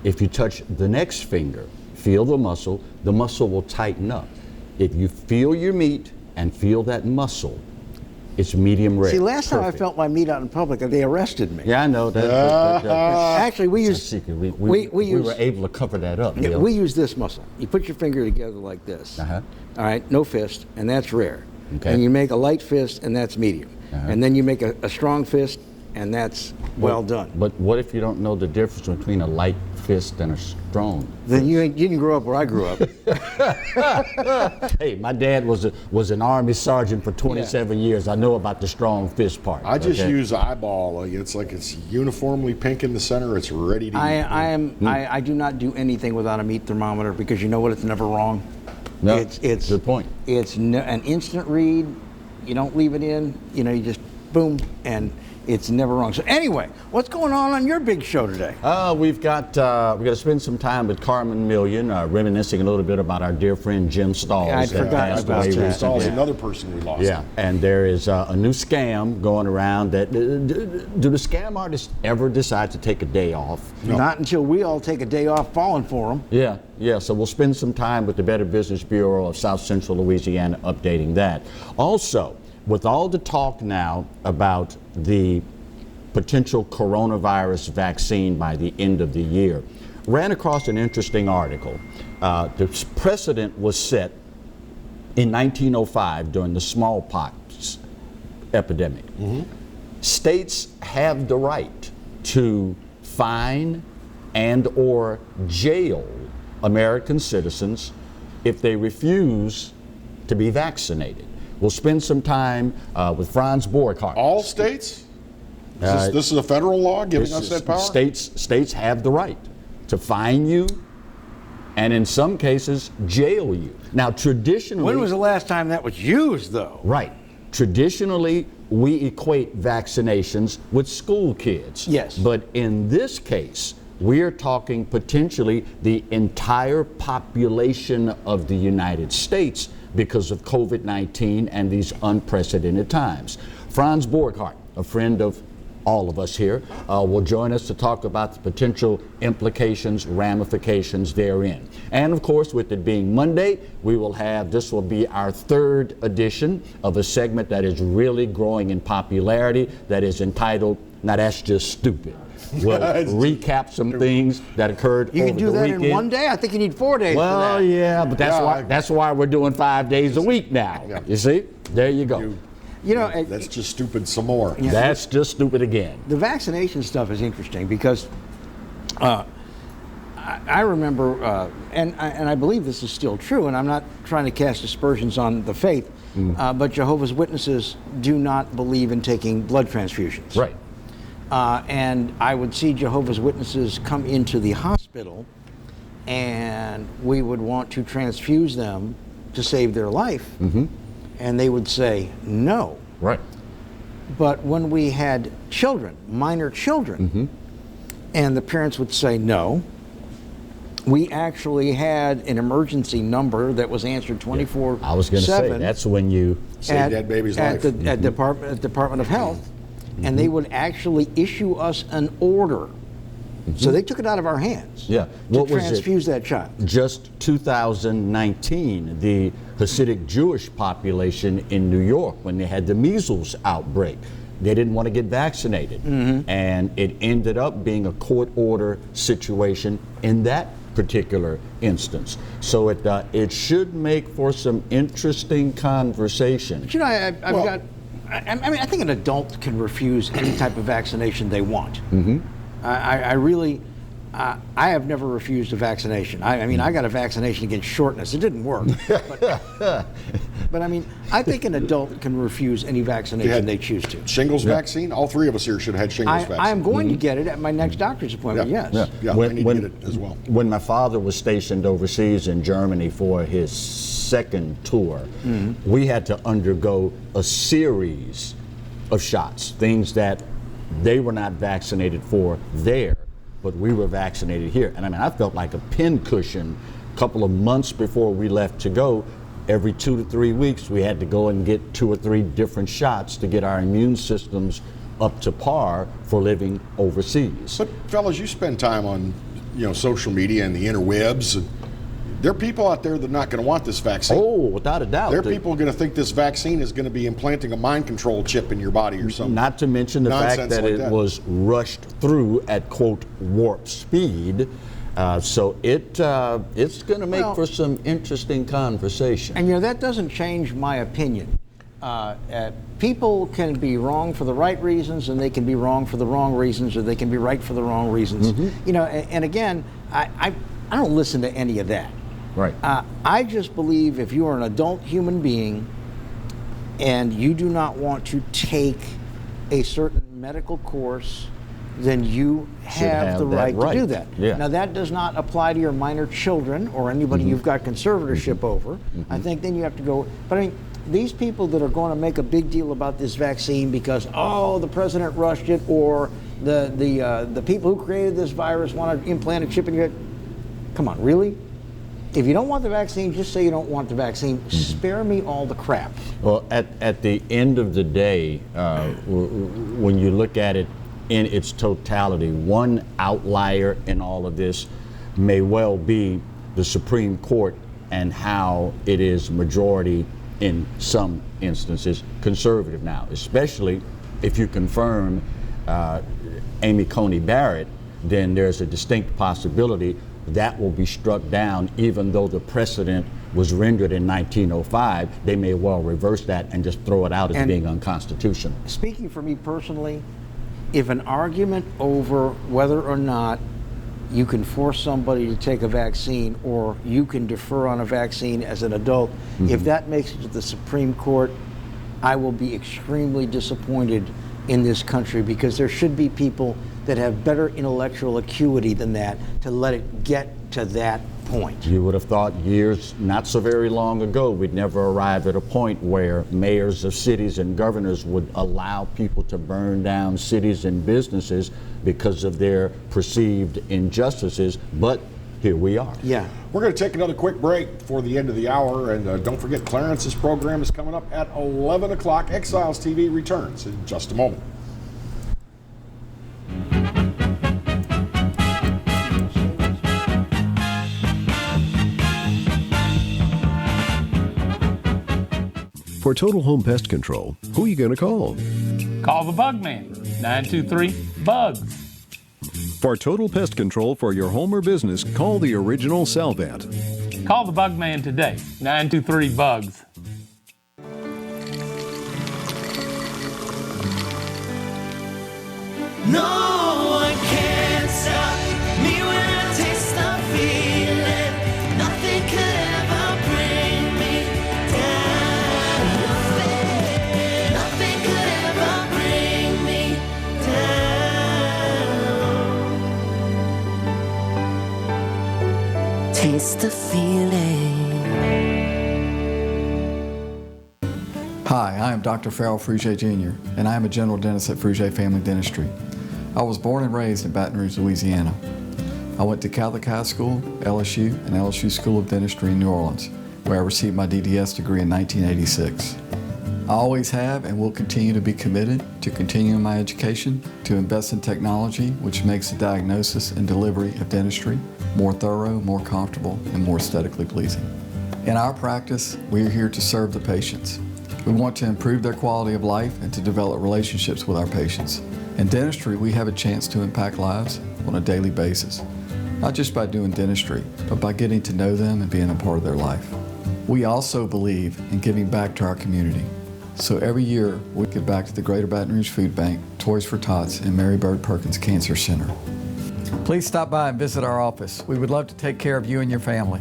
If you touch the next finger, feel the muscle will tighten up. If you feel your meat and feel that muscle, it's medium rare. See, last time I Perfect. felt my meat out in public, they arrested me. Yeah, I know that. Actually, we It's a use secret. We use- were able to cover that up. Yeah, Neil. we use this muscle. You put your finger together like this. All right, no fist, and that's rare. Okay. And you make a light fist, and that's medium. And then you make a strong fist, and that's well done. But what if you don't know the difference between a light fist and a strong? Then you didn't grow up where I grew up. Hey, my dad was an Army sergeant for 27 years. I know about the strong fist part. I just okay? use eyeball. It's like it's uniformly pink in the center. It's ready to eat. I do not do anything without a meat thermometer because you know what? It's never wrong. No, it's good point. It's an instant read. You don't leave it in. You know, you just boom, and it's never wrong. So anyway, what's going on your big show today? We've got to spend some time with Carmen Million, reminiscing a little bit about our dear friend Jim Stalls. I'd that forgotten passed about away Jim recently. Stalls, another person we lost. Yeah, and there is a new scam going around. That do the scam artists ever decide to take a day off? Not until we all take a day off falling for them. Yeah. So we'll spend some time with the Better Business Bureau of South Central Louisiana updating that. Also, with all the talk now about the potential coronavirus vaccine by the end of the year, ran across an interesting article. The precedent was set in 1905 during the smallpox epidemic. States have the right to fine and or jail American citizens if they refuse to be vaccinated. We'll spend some time with Franz Borchardt. All states? This is a federal law giving us that power? States have the right to fine you and in some cases jail you. Now traditionally... When was the last time that was used, though? Right. Traditionally, we equate vaccinations with school kids. Yes. But in this case, we're talking potentially the entire population of the United States because of COVID-19 and these unprecedented times. Franz Borchardt, a friend of all of us here, will join us to talk about the potential implications, ramifications therein. And of course, with it being Monday, this will be our third edition of a segment that is really growing in popularity that is entitled, Now That's Just Stupid. We'll recap some things that occurred over the weekend. You can do that in one day? I think you need 4 days for that. Well, yeah, but that's why we're doing 5 days a week now. Yeah. You see? There you go. You know, that's just stupid some more. Yeah. That's just stupid again. The vaccination stuff is interesting because I remember, and I believe this is still true, and I'm not trying to cast aspersions on the faith, but Jehovah's Witnesses do not believe in taking blood transfusions. Right. And I would see Jehovah's Witnesses come into the hospital, and we would want to transfuse them to save their life, and they would say no. Right. But when we had children, minor children, and the parents would say no, we actually had an emergency number that was answered 24/7. I was going to say, that's when you save that baby's life. At Department of Health, and they would actually issue us an order. So they took it out of our hands to transfuse that child. Just 2019, the Hasidic Jewish population in New York, when they had the measles outbreak, they didn't want to get vaccinated. And it ended up being a court order situation in that particular instance. So it should make for some interesting conversation. But you know, I think an adult can refuse any type of vaccination they want. I really, I have never refused a vaccination. I mean, I got a vaccination against shortness. It didn't work. But I mean, I think an adult can refuse any vaccination they choose to. Shingles vaccine? All three of us here should have had shingles vaccine. I am going to get it at my next doctor's appointment, yes. Yeah, I need to get it as well. When my father was stationed overseas in Germany for his second tour, we had to undergo a series of shots, things that they were not vaccinated for there, but we were vaccinated here. And I mean, I felt like a pincushion a couple of months before we left to go. Every 2 to 3 weeks, we had to go and get 2 or 3 different shots to get our immune systems up to par for living overseas. But fellas, you spend time on social media and the interwebs. There are people out there that are not going to want this vaccine. Oh, without a doubt. There are people going to think this vaccine is going to be implanting a mind control chip in your body or something. Not to mention the fact that it was rushed through at, quote, warp speed. So it's going to make for some interesting conversation. And that doesn't change my opinion. People can be wrong for the right reasons, and they can be wrong for the wrong reasons, or they can be right for the wrong reasons. And again, I don't listen to any of that. Right. I just believe if you are an adult human being and you do not want to take a certain medical course, then you have the right to do that. Yeah. Now, that does not apply to your minor children or anybody you've got conservatorship over. I think then you have to go. But I mean, these people that are going to make a big deal about this vaccine because, the president rushed it, or the people who created this virus want to implant a chip in your head. Come on, really? If you don't want the vaccine, just say you don't want the vaccine. Spare me all the crap. Well, at the end of the day, when you look at it in its totality, one outlier in all of this may well be the Supreme Court and how it is majority, in some instances, conservative now, especially if you confirm Amy Coney Barrett, then there's a distinct possibility that will be struck down. Even though the precedent was rendered in 1905, they may well reverse that and just throw it out as being unconstitutional. Speaking for me personally, if an argument over whether or not you can force somebody to take a vaccine or you can defer on a vaccine as an adult, if that makes it to the Supreme Court, I will be extremely disappointed in this country, because there should be people that have better intellectual acuity than that to let it get to that point. You would have thought years, not so very long ago, we'd never arrive at a point where mayors of cities and governors would allow people to burn down cities and businesses because of their perceived injustices, but here we are. Yeah. We're going to take another quick break before the end of the hour, and don't forget Clarence's program is coming up at 11 o'clock. Exiles TV returns in just a moment. For Total Home Pest Control, who are you going to call? Call the Bug Man, 923-BUGS. For total pest control for your home or business, call the original Salvat. Call the Bug Man today, 923-BUGS. No one can stop me when I taste the feeling. Nothing could ever bring me down. Nothing could ever bring me down. Taste the feeling. Hi, I am Dr. Farrell Frugier Jr., and I am a general dentist at Frugier Family Dentistry. I was born and raised in Baton Rouge, Louisiana. I went to Catholic High School, LSU, and LSU School of Dentistry in New Orleans, where I received my DDS degree in 1986. I always have and will continue to be committed to continuing my education, to invest in technology which makes the diagnosis and delivery of dentistry more thorough, more comfortable, and more aesthetically pleasing. In our practice, we are here to serve the patients. We want to improve their quality of life and to develop relationships with our patients. In dentistry, we have a chance to impact lives on a daily basis, not just by doing dentistry, but by getting to know them and being a part of their life. We also believe in giving back to our community. So every year, we give back to the Greater Baton Rouge Food Bank, Toys for Tots, and Mary Bird Perkins Cancer Center. Please stop by and visit our office. We would love to take care of you and your family.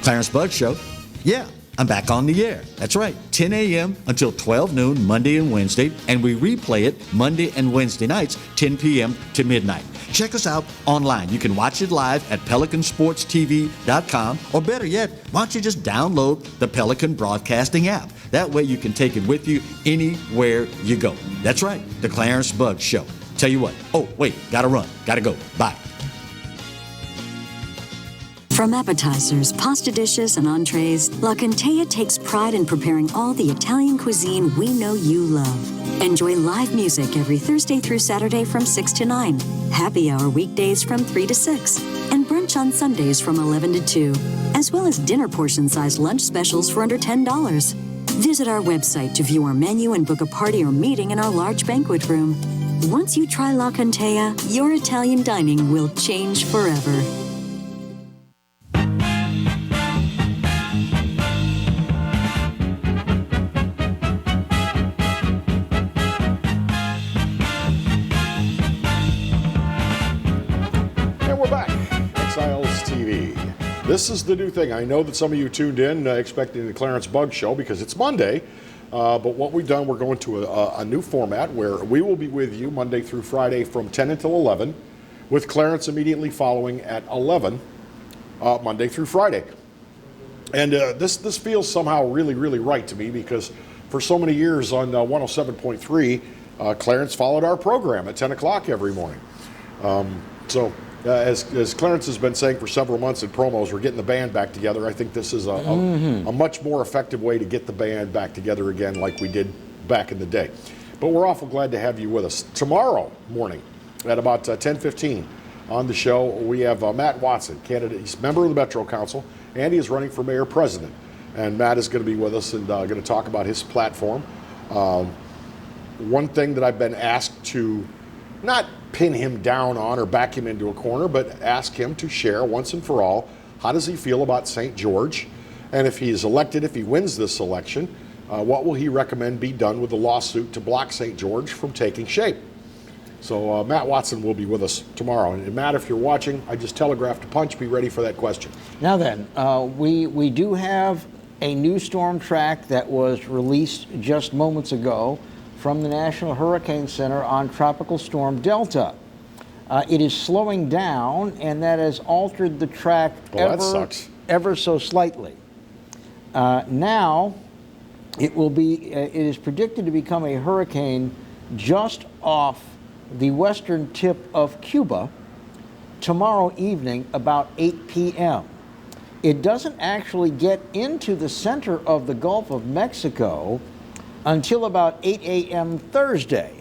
Clarence Buggs Show. Yeah, I'm back on the air. That's right, 10 a.m. until 12 noon, Monday and Wednesday, and we replay it Monday and Wednesday nights, 10 p.m. to midnight. Check us out online. You can watch it live at PelicanSportsTV.com, or better yet, why don't you just download the Pelican Broadcasting app? That way you can take it with you anywhere you go. That's right, the Clarence Buggs Show. Tell you what, oh, wait, gotta run, gotta go, bye. From appetizers, pasta dishes, and entrees, La Contea takes pride in preparing all the Italian cuisine we know you love. Enjoy live music every Thursday through Saturday from 6 to 9, happy hour weekdays from 3 to 6, and brunch on Sundays from 11 to 2, as well as dinner portion-sized lunch specials for under $10. Visit our website to view our menu and book a party or meeting in our large banquet room. Once you try La Contea, your Italian dining will change forever. Exiles TV. This is the new thing. I know that some of you tuned in expecting the Clarence Buggs show because it's Monday. But what we've done, we're going to a new format where we will be with you Monday through Friday from 10 until 11, with Clarence immediately following at 11, Monday through Friday. And this feels somehow really, really right to me because for so many years on 107.3, Clarence followed our program at 10 o'clock every morning. As Clarence has been saying for several months in promos, we're getting the band back together. I think this is a much more effective way to get the band back together again like we did back in the day. But we're awful glad to have you with us. Tomorrow morning at about 10:15 on the show, we have Matt Watson, candidate. He's a member of the Metro Council, and he is running for mayor president. And Matt is going to be with us and going to talk about his platform. One thing that I've been asked to not pin him down on or back him into a corner, but ask him to share once and for all, how does he feel about St. George? And if he is elected, if he wins this election, what will he recommend be done with the lawsuit to block St. George from taking shape? So Matt Watson will be with us tomorrow. And Matt, if you're watching, I just telegraphed a punch. Be ready for that question. Now then, we do have a new storm track that was released just moments ago from the National Hurricane Center on Tropical Storm Delta. It is slowing down, and that has altered the track ever so slightly. Now, it is predicted to become a hurricane just off the western tip of Cuba tomorrow evening about 8 p.m. It doesn't actually get into the center of the Gulf of Mexico until about 8 a.m. Thursday,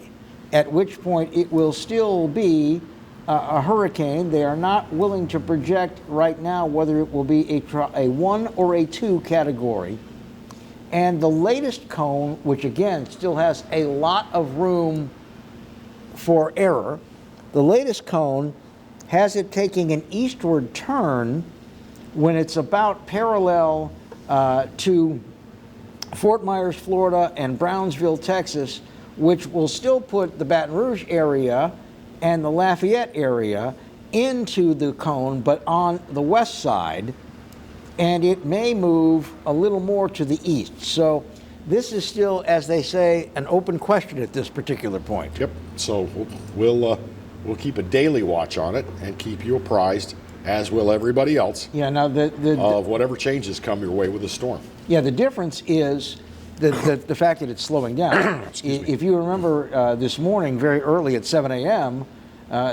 at which point it will still be a hurricane. They are not willing to project right now whether it will be a 1 or a 2 category. And the latest cone, which again still has a lot of room for error, the latest cone has it taking an eastward turn when it's about parallel to Fort Myers, Florida, and Brownsville, Texas, which will still put the Baton Rouge area and the Lafayette area into the cone, but on the west side, and it may move a little more to the east. So this is still, as they say, an open question at this particular point. Yep. So we'll keep a daily watch on it and keep you apprised, as will everybody else. Yeah. Now of whatever changes come your way with the storm. Yeah, the difference is the fact that it's slowing down. If you remember this morning, very early at 7 a.m.,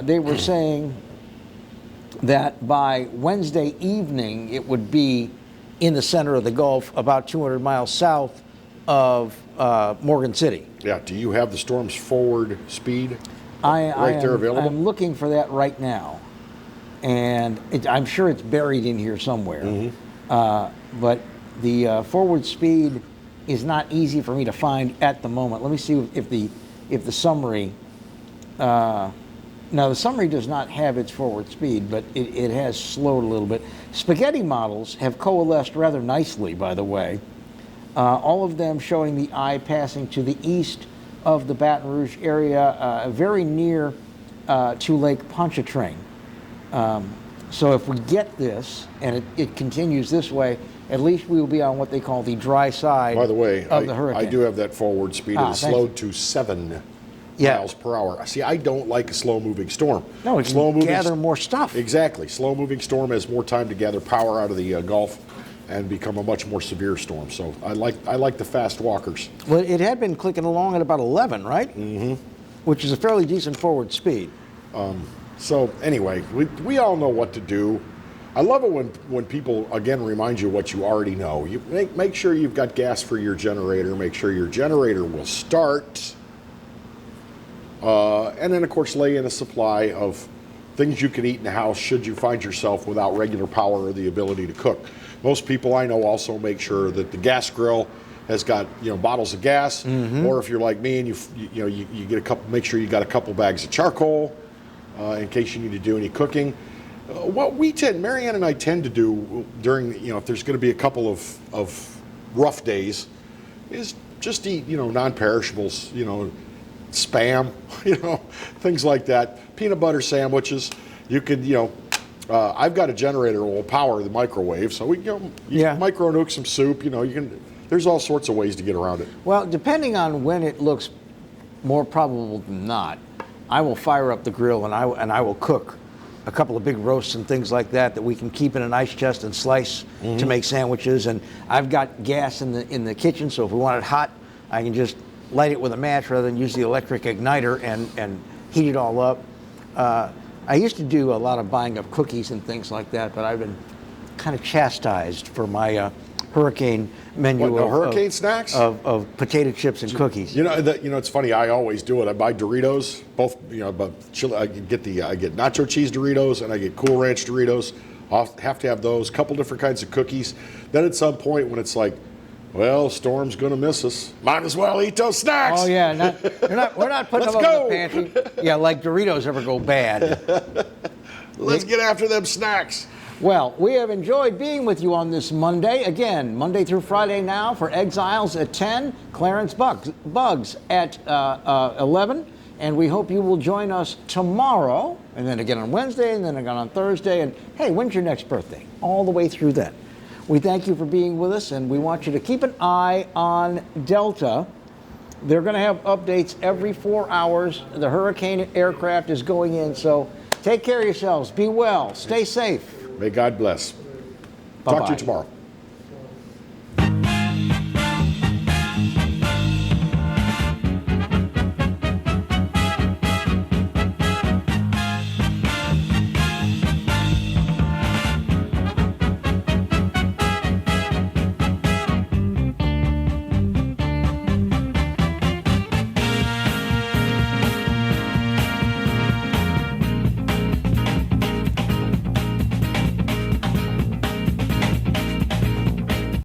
they were saying that by Wednesday evening it would be in the center of the Gulf, about 200 miles south of Morgan City. Yeah. Do you have the storm's forward speed there available? I'm looking for that right now, and I'm sure it's buried in here somewhere. But the forward speed is not easy for me to find at the moment. Let me see if the summary. Now the summary does not have its forward speed, but it has slowed a little bit. Spaghetti models have coalesced rather nicely, by the way. All of them showing the eye passing to the east of the Baton Rouge area, very near to Lake Pontchartrain. So if we get this, and it continues this way, at least we will be on what they call the dry side By the way, of the hurricane. I do have that forward speed. It is slowed to 7 miles per hour. See, I don't like a slow-moving storm. No, it can gather more stuff. Exactly. Slow-moving storm has more time to gather power out of the Gulf and become a much more severe storm. So I like the fast walkers. Well, it had been clicking along at about 11, right? Mm-hmm. Which is a fairly decent forward speed. So anyway, we all know what to do. I love it when people, again, remind you what you already know. You make sure you've got gas for your generator. Make sure your generator will start. And then, of course, lay in a supply of things you can eat in the house should you find yourself without regular power or the ability to cook. Most people I know also make sure that the gas grill has got bottles of gas, or if you're like me and you get a couple, make sure you got a couple bags of charcoal in case you need to do any cooking. What Marianne and I tend to do during if there's going to be a couple of rough days, is just eat non-perishables, Spam, things like that. Peanut butter sandwiches. You could I've got a generator that will power the microwave, so we micro nuke some soup. You can. There's all sorts of ways to get around it. Well, depending on when it looks more probable than not, I will fire up the grill and I will cook a couple of big roasts and things like that we can keep in an ice chest and slice to make sandwiches. And I've got gas in the kitchen, so if we want it hot, I can just light it with a match rather than use the electric igniter and heat it all up. I used to do a lot of buying of cookies and things like that, but I've been kind of chastised for my hurricane menu snacks of potato chips and cookies. It's funny. I always do it. I buy Doritos, both. But I get nacho cheese Doritos and I get Cool Ranch Doritos. I'll have to have those. Couple different kinds of cookies. Then at some point when it's like, well, Storm's gonna miss us, might as well eat those snacks. Oh yeah, we're not putting them up in the pantry. Yeah, like Doritos ever go bad. Let's get after them snacks. Well, we have enjoyed being with you on this Monday. Again, Monday through Friday now for Exiles at 10, Clarence Buggs at 11. And we hope you will join us tomorrow, and then again on Wednesday, and then again on Thursday. And hey, when's your next birthday? All the way through then. We thank you for being with us, and we want you to keep an eye on Delta. They're going to have updates every 4 hours. The hurricane aircraft is going in, so take care of yourselves. Be well. Stay safe. May God bless. Bye-bye. Talk to you tomorrow.